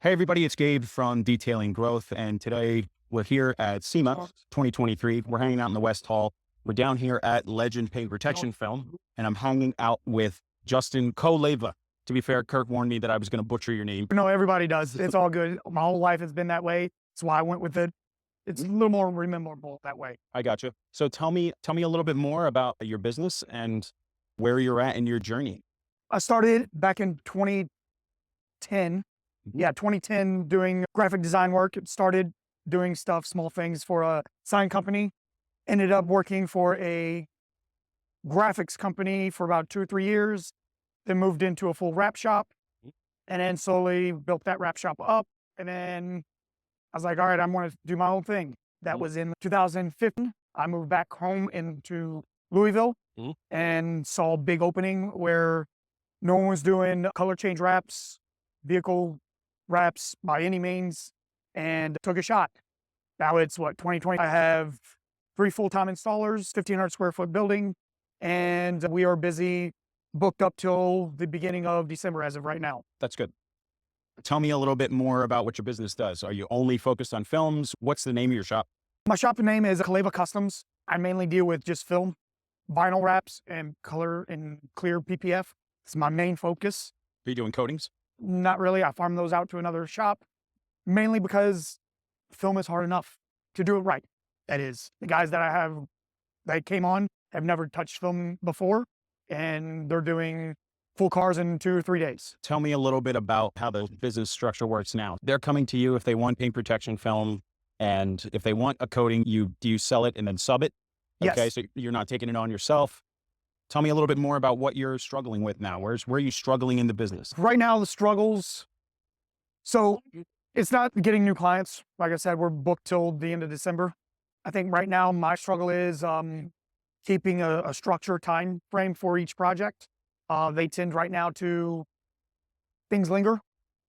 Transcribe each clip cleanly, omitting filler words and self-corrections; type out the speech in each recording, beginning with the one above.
Hey everybody, it's Gabe from Detailing Growth, and today we're here at SEMA 2023. We're hanging out in the West Hall. We're down here at Legend Paint Protection Film, and I'm hanging out with Justin Kolewe. To be fair, Kirk warned me that I was going to butcher your name. No, everybody does. It's all good. My whole life has been that way. That's why I went with it. It's a little more memorable that way. I got you. So tell me a little bit more about your business and where you're at in your journey. I started back in 2010. Yeah, 2010 doing graphic design work. Started doing stuff, small things for a sign company. Ended up working for a graphics company for about 2 or 3 years. Then moved into a full wrap shop and then slowly built that wrap shop up. And then I was like, all right, I'm going to do my own thing. That was in 2015. I moved back home into Louisville and saw a big opening where no one was doing color change wraps, vehicle wraps by any means, and took a shot. Now it's 2020. I have 3 full-time installers, 1,500 square foot building, and we are busy, booked up till the beginning of December as of right now. That's good. Tell me a little bit more about what your business does. Are you only focused on films? What's the name of your shop? My shop name is Kolewe Customs. I mainly deal with just film, vinyl wraps, and color and clear PPF. It's my main focus. Are you doing coatings? Not really. I farm those out to another shop, mainly because film is hard enough to do it right. That is, the guys that I have that came on have never touched film before, and they're doing full cars in 2 or 3 days. Tell me a little bit about how the business structure works now. They're coming to you if they want paint protection film, and if they want a coating, do you sell it and then sub it? Okay, Yes. so you're not taking it on yourself. Tell me a little bit more about what you're struggling with now. Where are you struggling in the business? Right now, the struggles. So it's not getting new clients. Like I said, we're booked till the end of December. I think right now my struggle is keeping a structured time frame for each project. They tend right now to, things linger,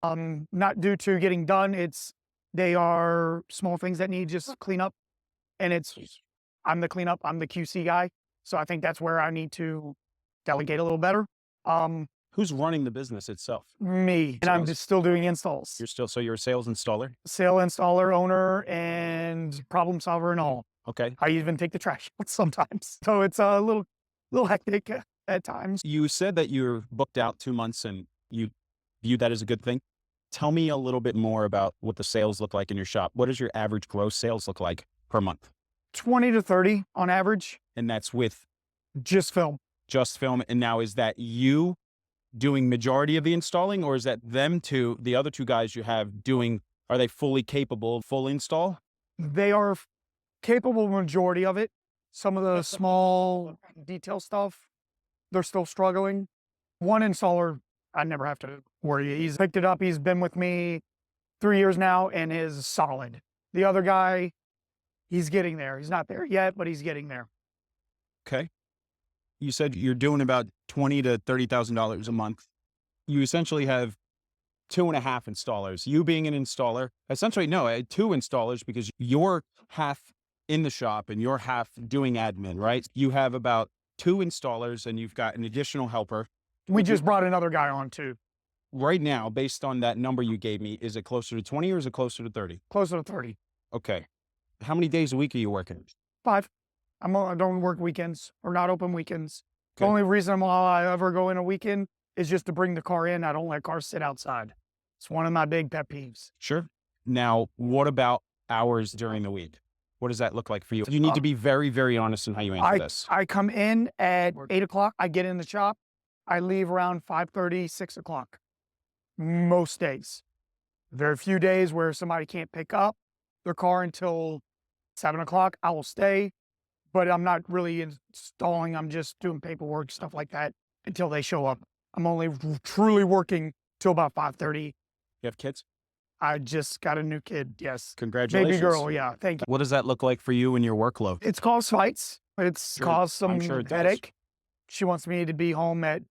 not due to getting done. They are small things that need just clean up. And I'm the cleanup, I'm the QC guy. So I think that's where I need to delegate a little better. Who's running the business itself? Me, and I'm just still doing installs. You're a sales installer? Sale installer, owner, and problem solver and all. Okay. I even take the trash out sometimes. So it's a little hectic at times. You said that you're booked out 2 months and you view that as a good thing. Tell me a little bit more about what the sales look like in your shop. What does your average gross sales look like per month? 20 to 30 on average. And that's with Just film. just film. And now is that you doing majority of the installing, or is that the other 2 guys you have are they fully capable of full install? They are capable majority of it. Some of the small detail stuff, they're still struggling. One installer, I never have to worry. He's picked it up. He's been with me 3 years now and is solid. The other guy, he's getting there. He's not there yet, but he's getting there. Okay. You said you're doing about $20,000 to $30,000 a month. You essentially have 2.5 installers. You being an installer, essentially, no, 2 installers, because you're half in the shop and you're half doing admin, right? You have about 2 installers and you've got an additional helper. We just brought another guy on too. Right now, based on that number you gave me, is it closer to 20 or is it closer to 30? Closer to 30. Okay. How many days a week are you working? 5. I don't work weekends or not open weekends. The Okay. only reason why I ever go in a weekend is just to bring the car in. I don't let cars sit outside. It's one of my big pet peeves. Sure. Now, what about hours during the week? What does that look like for you? You need to be very, very honest in how you answer this. I come in at 8 o'clock. I get in the shop. I leave around 5:30, 6 o'clock. Most days. There are a few days where somebody can't pick up their car until 7 o'clock. I will stay, but I'm not really installing. I'm just doing paperwork, stuff like that until they show up. I'm only truly working till about 5:30. You have kids? I just got a new kid. Yes. Congratulations. Baby girl. Yeah. Thank you. What does that look like for you and your workload? It's caused fights. It's caused some I'm sure it does. headache. She wants me to be home at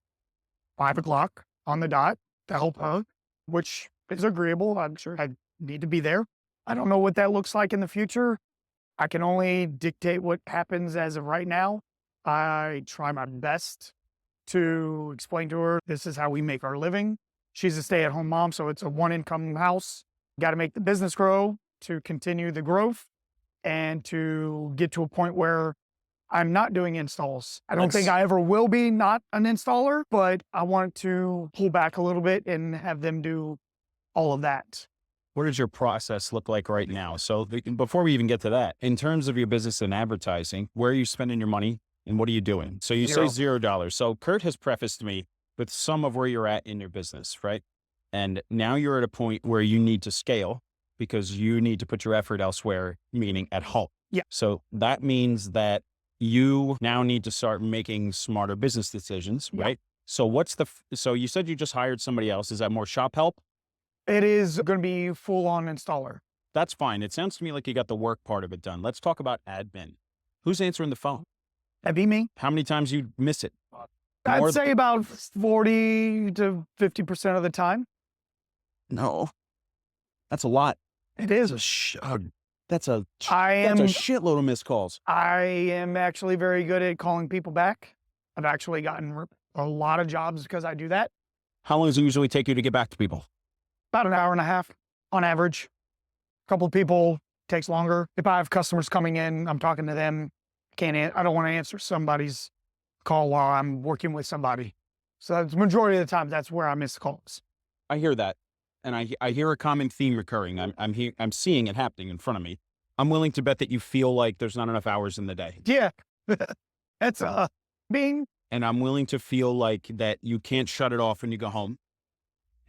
5 o'clock on the dot to help her, which is agreeable. I'm sure I need to be there. I don't know what that looks like in the future. I can only dictate what happens as of right now. I try my best to explain to her, this is how we make our living. She's a stay-at-home mom, so it's a one-income house. Got to make the business grow to continue the growth and to get to a point where I'm not doing installs. I don't think I ever will be not an installer, but I want to pull back a little bit and have them do all of that. What does your process look like right now? So before we even get to that, in terms of your business and advertising, where are you spending your money and what are you doing? So you say $0. So Kurt has prefaced me with some of where you're at in your business, right? And now you're at a point where you need to scale because you need to put your effort elsewhere, meaning at home. Yeah. So that means that you now need to start making smarter business decisions, right? So so you said you just hired somebody else. Is that more shop help? It is going to be full-on installer. That's fine. It sounds to me like you got the work part of it done. Let's talk about admin. Who's answering the phone? That'd be me. How many times you miss it? I'd say about 40 to 50% of the time. No, that's a lot. It is. That's a I that's am a shitload of missed calls. I am actually very good at calling people back. I've actually gotten a lot of jobs because I do that. How long does it usually take you to get back to people? About an hour and a half on average. A couple of people takes longer. If I have customers coming in, I'm talking to them. I don't want to answer somebody's call while I'm working with somebody. So that's the majority of the time, that's where I miss calls. I hear that. And I hear a common theme recurring. I'm seeing it happening in front of me. I'm willing to bet that you feel like there's not enough hours in the day. Yeah. That's being. And I'm willing to feel like that you can't shut it off when you go home.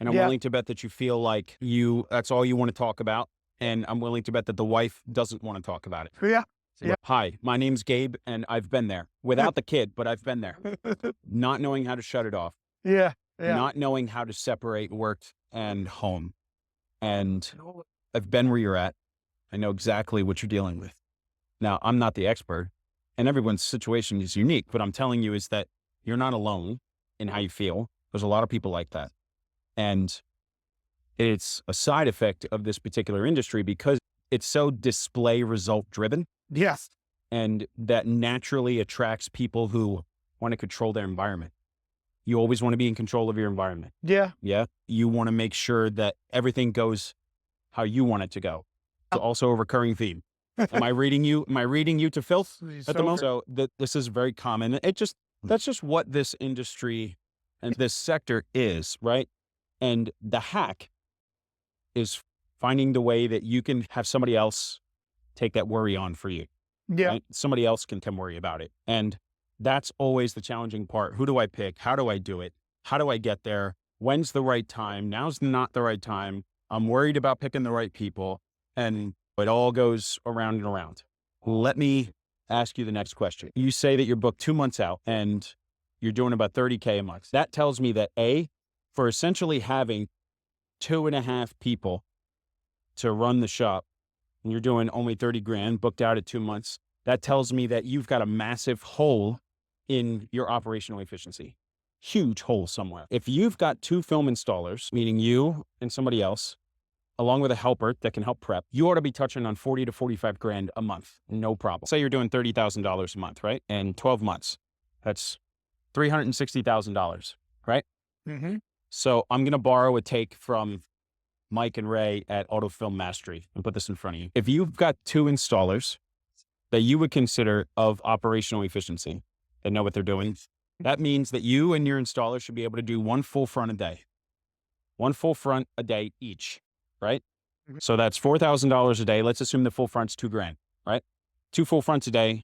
And I'm willing to bet that you feel like that's all you want to talk about. And I'm willing to bet that the wife doesn't want to talk about it. Yeah. So, hi, my name's Gabe and I've been there without the kid, but I've been there. Not knowing how to shut it off. Yeah. Not knowing how to separate work and home. And I've been where you're at. I know exactly what you're dealing with. Now, I'm not the expert and everyone's situation is unique, but I'm telling you is that you're not alone in how you feel. There's a lot of people like that. And it's a side effect of this particular industry because it's so display result driven. Yes. And that naturally attracts people who want to control their environment. You always want to be in control of your environment. Yeah. Yeah. You want to make sure that everything goes how you want it to go. It's also a recurring theme. Am I reading you to filth at the moment? So this is very common. That's just what this industry and this sector is, right? And the hack is finding the way that you can have somebody else take that worry on for you. Yeah. Right? Somebody else can worry about it. And that's always the challenging part. Who do I pick? How do I do it? How do I get there? When's the right time? Now's not the right time. I'm worried about picking the right people. And it all goes around and around. Let me ask you the next question. You say that you're booked 2 months out and you're doing about $30K a month. That tells me that for essentially having 2.5 people to run the shop and you're doing only 30 grand booked out at 2 months, that tells me that you've got a massive hole in your operational efficiency. Huge hole somewhere. If you've got 2 film installers, meaning you and somebody else, along with a helper that can help prep, you ought to be touching on 40 to 45 grand a month. No problem. Say you're doing $30,000 a month, right? And 12 months, that's $360,000, right? Mm-hmm. So I'm going to borrow a take from Mike and Ray at Autofilm Mastery and put this in front of you. If you've got 2 installers that you would consider of operational efficiency and know what they're doing, that means that you and your installer should be able to do 1 full front a day. 1 full front a day each, right? Mm-hmm. So that's $4,000 a day. Let's assume the full front's $2,000, right? 2 full fronts a day,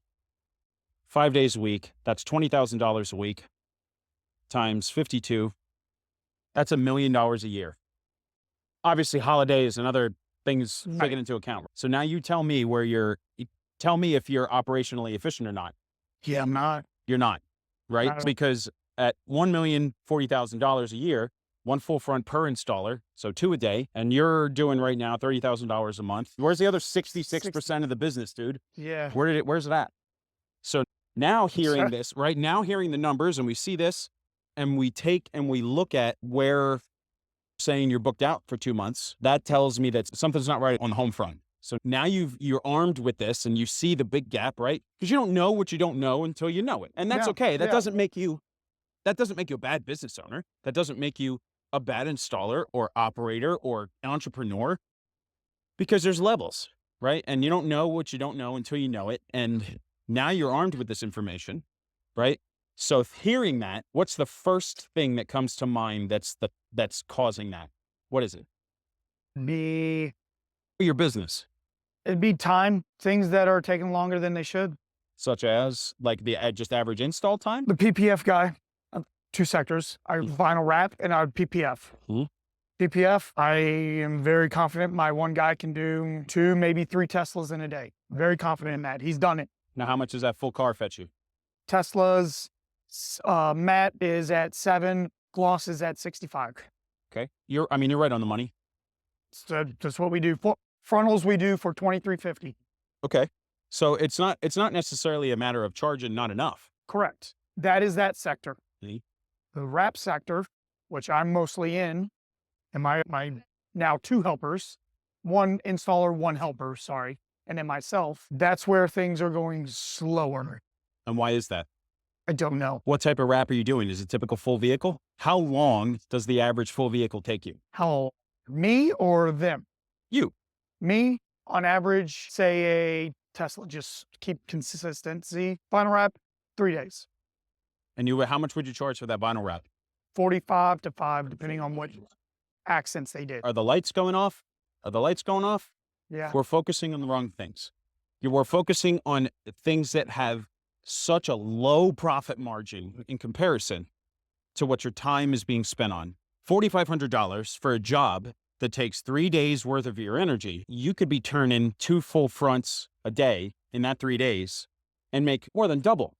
5 days a week. That's $20,000 a week times 52. That's $1 million a year. Obviously, holidays and other things taken into account. So now you tell me tell me if you're operationally efficient or not. Yeah, I'm not. You're not, right? Because at $1,040,000 a year, 1 full front per installer, so 2 a day, and you're doing right now $30,000 a month. Where's the other 66% of the business, dude? Yeah. Where's it at? So now hearing this, right now hearing the numbers and we see this and we take and we look at where saying you're booked out for 2 months, that tells me that something's not right on the home front. So now you're armed with this and you see the big gap, right? Because you don't know what you don't know until you know it. And that's okay. That doesn't make you a bad business owner. That doesn't make you a bad installer or operator or entrepreneur because there's levels, right? And you don't know what you don't know until you know it. And now you're armed with this information, right? So hearing that, what's the first thing that comes to mind that's causing that? What is it? Be Your business, It'd be time, things that are taking longer than they should. such as like the just average install time. The PPF guy, two sectors, I vinyl wrap and I PPF. Mhm. PPF, I am very confident my one guy can do 2, maybe 3 Teslas in a day. Very confident in that. He's done it. Now, how much does that full car fetch you? Teslas, matte is at 7, gloss is at 65. Okay. You're right on the money. So that's what we do. Frontals we do for $23.50. Okay. So it's not necessarily a matter of charging not enough. Correct. That is that sector. See? The wrap sector, which I'm mostly in, and my now 2 helpers, 1 installer, 1 helper, sorry, and then myself, that's where things are going slower. And why is that? I don't know. What type of wrap are you doing? Is it typical full vehicle? How long does the average full vehicle take you? How, me or them? You. Me, on average, say a Tesla, just keep consistency. Vinyl wrap, 3 days. And how much would you charge for that vinyl wrap? 45 to 5, depending on what accents they did. Are the lights going off? Are the lights going off? Yeah. We're focusing on the wrong things. We're focusing on things that have such a low profit margin in comparison to what your time is being spent on. $4,500 for a job that takes 3 days worth of your energy. You could be turning 2 full fronts a day in that 3 days and make more than double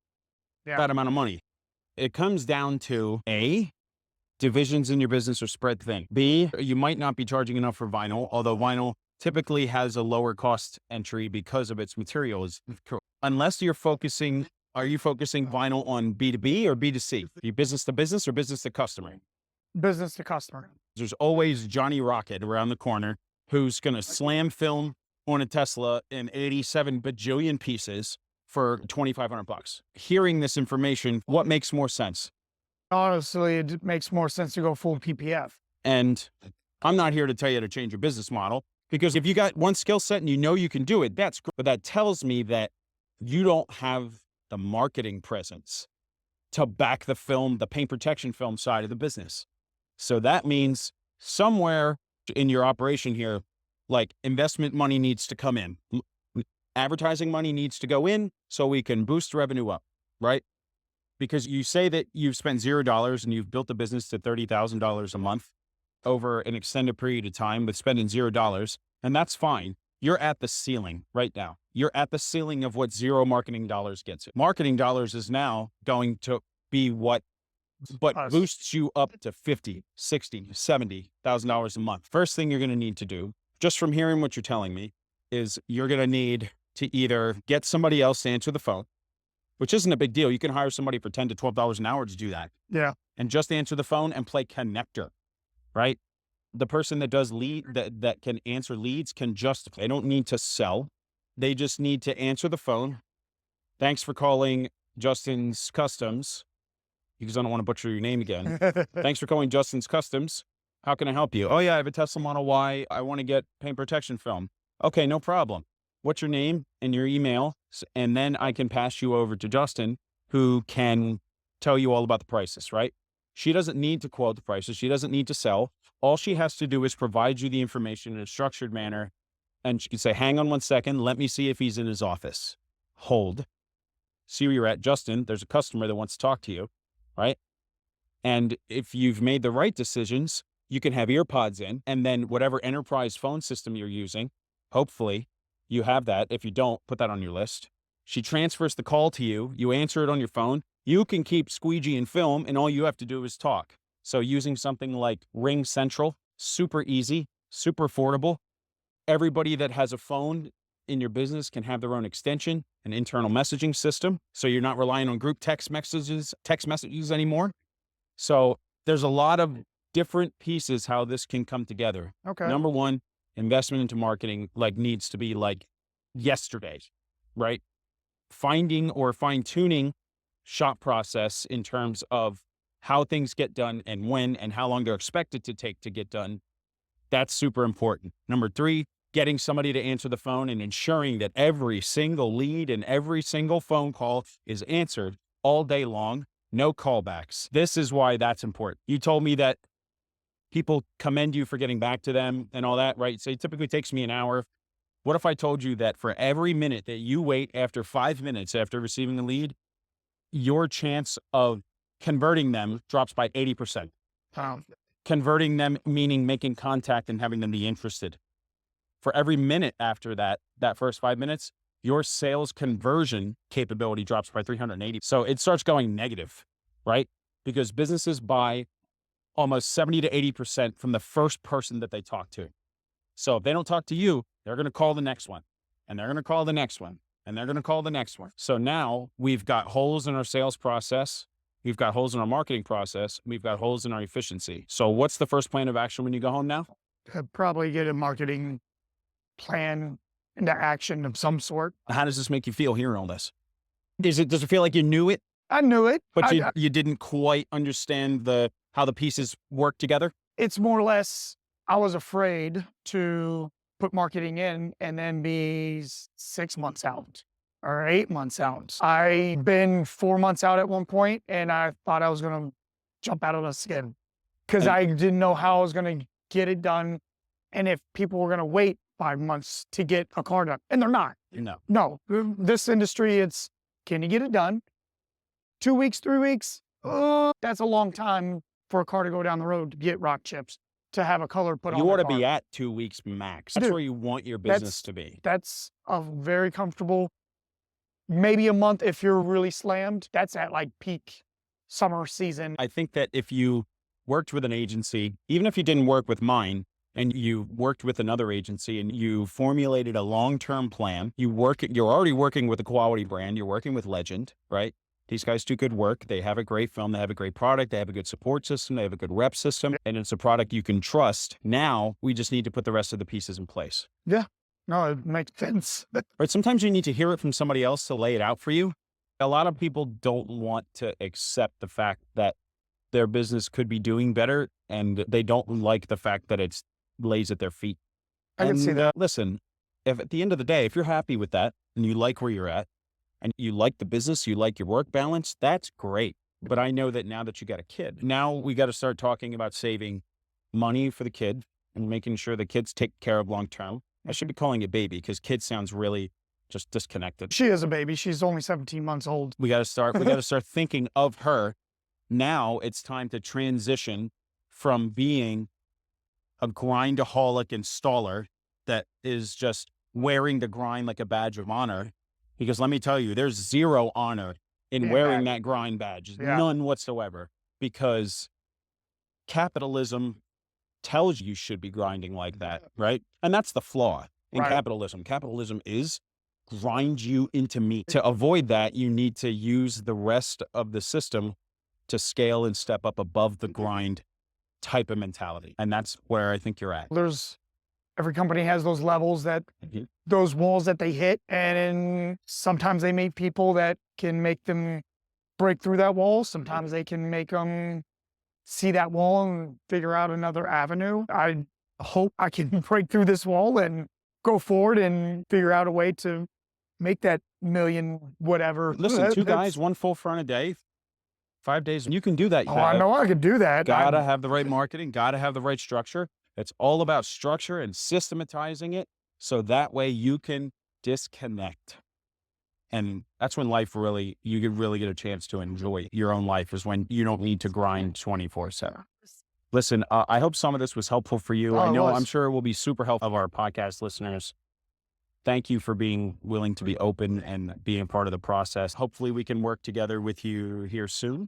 that amount of money. It comes down to A, divisions in your business are spread thin. B, you might not be charging enough for vinyl, although vinyl typically has a lower cost entry because of its materials. Unless are you focusing vinyl on B2B or B2C? Are you business to business or business to customer? Business to customer. There's always Johnny Rocket around the corner who's going to slam film on a Tesla in 87 bajillion pieces for $2,500. Hearing this information, what makes more sense? Honestly, it makes more sense to go full PPF. And I'm not here to tell you to change your business model, because if you got one skill set and you know you can do it, that's great. But that tells me that you don't have the marketing presence to back the paint protection film side of the business. So that means somewhere in your operation here, like investment money needs to come in. Advertising money needs to go in so we can boost revenue up, right? Because you say that you've spent $0 and you've built the business to $30,000 a month over an extended period of time with spending $0, and that's fine. You're at the ceiling right now. You're at the ceiling of what zero marketing dollars gets you. Marketing dollars is now going to be what boosts you up to $50,000, $60,000, $70,000 a month. First thing you're going to need to do, just from hearing what you're telling me, is you're going to need to either get somebody else to answer the phone, which isn't a big deal. You can hire somebody for $10 to $12 an hour to do that. Yeah. And just answer the phone and play connector, right? The person that does that can answer leads they don't need to sell. They just need to answer the phone. Thanks for calling Justin's Customs, because I don't want to butcher your name again. Thanks for calling Justin's Customs. How can I help you? Oh yeah, I have a Tesla Model Y. I want to get paint protection film. Okay, no problem. What's your name and your email? And then I can pass you over to Justin, who can tell you all about the prices, right? She doesn't need to quote the prices. She doesn't need to sell. All she has to do is provide you the information in a structured manner. And she can say, hang on 1 second. Let me see if he's in his office. Hold. See where you're at. Justin, there's a customer that wants to talk to you, right? And if you've made the right decisions, you can have ear pods in, and then whatever enterprise phone system you're using, hopefully you have that. If you don't, put that on your list. She transfers the call to you. You answer it on your phone. You can keep squeegee and film, and all you have to do is talk. So using something like Ring Central, super easy, super affordable. Everybody that has a phone in your business can have their own extension, an internal messaging system. So you're not relying on group text messages anymore. So there's a lot of different pieces how this can come together. Okay. Number one, investment into marketing needs to be yesterday, right? Finding or fine-tuning shop process in terms of how things get done and when and how long they're expected to take to get done. That's super important. Number 3, getting somebody to answer the phone and ensuring that every single lead and every single phone call is answered all day long. No callbacks. This is why that's important. You told me that people commend you for getting back to them and all that, right? So it typically takes me an hour. What if I told you that for every minute that you wait after 5 minutes after receiving a lead, your chance of converting them drops by 80%. Converting them meaning making contact and having them be interested. For every minute after that first 5 minutes, your sales conversion capability drops by 380. So it starts going negative, right? Because businesses buy almost 70 to 80% from the first person that they talk to. So if they don't talk to you, they're going to call the next one, and they're going to call the next one, and they're going to call the next one. So now we've got holes in our sales process. We've got holes in our marketing process. We've got holes in our efficiency. So what's the first plan of action when you go home now? I'd probably get a marketing plan into action of some sort. How does this make you feel hearing all this? Does it feel like you knew it, I knew it, but you didn't quite understand how the pieces work together? it's more or less, I was afraid to put marketing in and then be 6 months out or 8 months out. I've been 4 months out at one point, and I thought I was going to jump out of the skin because I didn't know how I was going to get it done. And if people were going to wait 5 months to get a car done, and they're not. No, this industry, it's, can you get it done? 2 weeks, 3 weeks? That's a long time for a car to go down the road to get rock chips, to have a color put on. You ought to be at 2 weeks max. That's Dude, where you want your business to be. That's a very comfortable, maybe a month if you're really slammed. That's at like peak summer season. I think that if you worked with an agency, even if you didn't work with mine, and you worked with another agency and you formulated a long-term plan, you're already working with a quality brand, you're working with Legend, right? These guys do good work. They have a great film. They have a great product. They have a good support system. They have a good rep system, and it's a product you can trust. Now we just need to put the rest of the pieces in place. Yeah, no, it makes sense. Right? Sometimes you need to hear it from somebody else to lay it out for you. A lot of people don't want to accept the fact that their business could be doing better, and they don't like the fact that it's lays at their feet. I can see that. Listen, if at the end of the day, if you're happy with that and you like where you're at and you like the business, you like your work balance, that's great. But I know that now that you got a kid, now we got to start talking about saving money for the kid and making sure the kid's taken care of long-term. I should be calling it baby because kid sounds really just disconnected. She is a baby. She's only 17 months old. We got to start thinking of her. Now it's time to transition from being a grindaholic installer that is just wearing the grind like a badge of honor. Because let me tell you, there's zero honor in wearing that grind badge. None whatsoever. Because capitalism tells you should be grinding like that, right? And that's the flaw in capitalism. Capitalism is grind you into meat. To avoid that, you need to use the rest of the system to scale and step up above the grind type of mentality. And that's where I think you're at. Every company has those levels those walls that they hit. And sometimes they meet people that can make them break through that wall. Sometimes they can make them see that wall and figure out another avenue. I hope I can break through this wall and go forward and figure out a way to make that million, whatever. Listen, 2 guys, 1 full front a day, 5 days. You can do that. I know I could do that. Gotta have the right marketing, gotta have the right structure. It's all about structure and systematizing it so that way you can disconnect. And that's when you can really get a chance to enjoy your own life, is when you don't need to grind 24/7. Listen, I hope some of this was helpful for you. I'm sure it will be super helpful of our podcast listeners. Thank you for being willing to be open and being part of the process. Hopefully we can work together with you here soon.